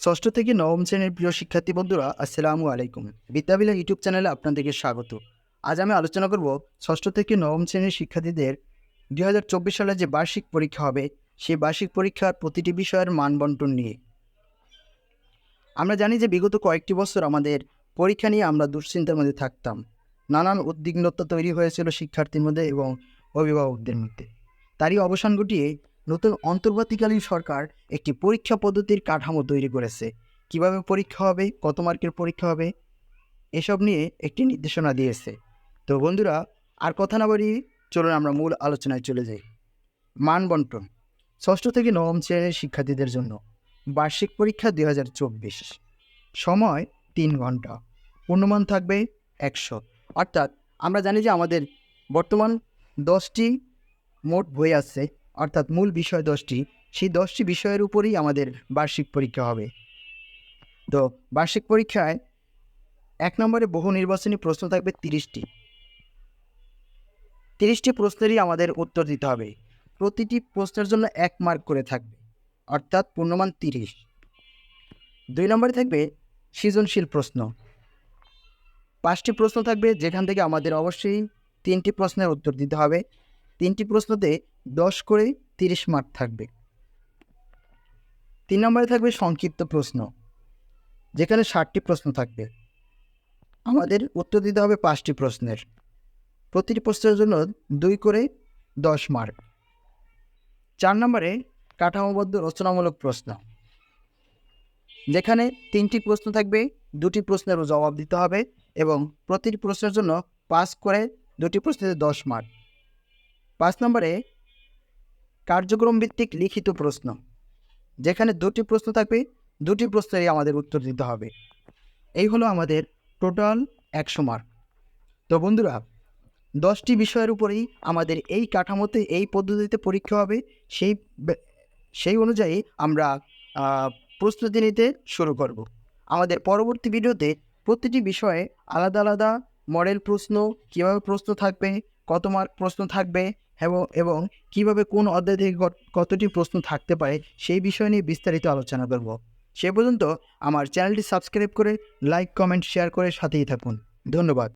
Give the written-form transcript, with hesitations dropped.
ষষ্ঠ থেকে নবম শ্রেণীর প্রিয় শিক্ষার্থী বন্ধুরা, আসসালামু আলাইকুম। বিদ্যাবিলা ইউটিউব চ্যানেলে আপনাদেরকে স্বাগত। আজ আমি আলোচনা করব ষষ্ঠ থেকে নবম শ্রেণীর শিক্ষার্থীদের 2024 সালে যে বার্ষিক পরীক্ষা হবে, সেই বার্ষিক পরীক্ষার প্রতিটি বিষয়ের মান বন্টন নিয়ে। আমরা জানি যে বিগত কয়েকটি বছর আমাদের পরীক্ষা নিয়ে আমরা দুশ্চিন্তার মধ্যে থাকতাম। নানান উদ্বিগ্নতা তৈরি হয়েছিল শিক্ষার্থীর মধ্যে এবং অভিভাবকদের মধ্যে। তারই অবসান ঘটিয়ে নতুন অন্তর্বর্তীকালীন সরকার একটি পরীক্ষা পদ্ধতির কাঠামো তৈরি করেছে। কিভাবে পরীক্ষা হবে, কত মার্কের পরীক্ষা হবে, এসব নিয়ে একটি নির্দেশনা দিয়েছে। তো বন্ধুরা, আর কথা না বাড়িয়ে চলুন আমরা মূল আলোচনায় চলে যাই। মান বন্টন। ষষ্ঠ থেকে নবম শ্রেণীর শিক্ষার্থীদের জন্য বার্ষিক পরীক্ষা 2024। সময় 3 ঘন্টা। পূর্ণমান থাকবে 100। অর্থাৎ আমরা জানি যে আমাদের বর্তমান 10টি মোট বই আছে, অর্থাৎ মূল বিষয় 10টি। সেই 10টি বিষয়ের উপরেই আমাদের বার্ষিক পরীক্ষা হবে। তো বার্ষিক পরীক্ষায় 1 নম্বরে বহু নির্বাচনী প্রশ্ন থাকবে 30টি। 30টি প্রশ্নেরই আমাদের উত্তর দিতে হবে। প্রতিটি প্রশ্নের জন্য 1 মার্ক করে থাকবে, অর্থাৎ পূর্ণমান 30। 2 নম্বরে থাকবে সৃজনশীল প্রশ্ন। 5টি প্রশ্ন থাকবে, যেখান থেকে আমাদের অবশ্যই 3টি প্রশ্নের উত্তর দিতে হবে। 3টি প্রশ্নতে 10 করে 30 মার্ক থাকবে। 3 নম্বরে থাকবে সংক্ষিপ্ত প্রশ্ন, যেখানে 60টি প্রশ্ন থাকবে। আমাদের উত্তর দিতে হবে 5টি প্রশ্নের। প্রতিটি প্রশ্নের জন্য 2 করে 10 মার্ক। 4 নম্বরে কাঠামোবদ্ধ রচনামূলক প্রশ্ন, যেখানে 3টি প্রশ্ন থাকবে, 2টি প্রশ্নেরও জবাব দিতে হবে এবং প্রতিটি প্রশ্নের জন্য 5 করে 2টি প্রশ্নের 10 মার্ক। 5 নম্বরে কার্যক্রম ভিত্তিক লিখিত প্রশ্ন, যেখানে 2টি প্রশ্ন থাকবে, 2টি প্রশ্নেরই আমাদের উত্তর দিতে হবে। এই হলো আমাদের টোটাল 100 মার্ক। তো বন্ধুরা, 10টি বিষয়ের উপরেই আমাদের এই কাঠামোতে, এই পদ্ধতিতে পরীক্ষা হবে। সেই অনুযায়ী আমরা প্রস্তুতি নিতে শুরু করব। আমাদের পরবর্তী ভিডিওতে প্রতিটি বিষয়ে আলাদা আলাদা মডেল প্রশ্ন, কীভাবে প্রশ্ন থাকবে, কত মার্ক প্রশ্ন থাকবে এবং কীভাবে কোন অধ্যায় থেকে কতটি প্রশ্ন থাকতে পারে, সেই বিষয় নিয়ে বিস্তারিত আলোচনা করব। সে পর্যন্ত আমার চ্যানেলটি সাবস্ক্রাইব করে লাইক, কমেন্ট, শেয়ার করে সাথেই থাকুন। ধন্যবাদ।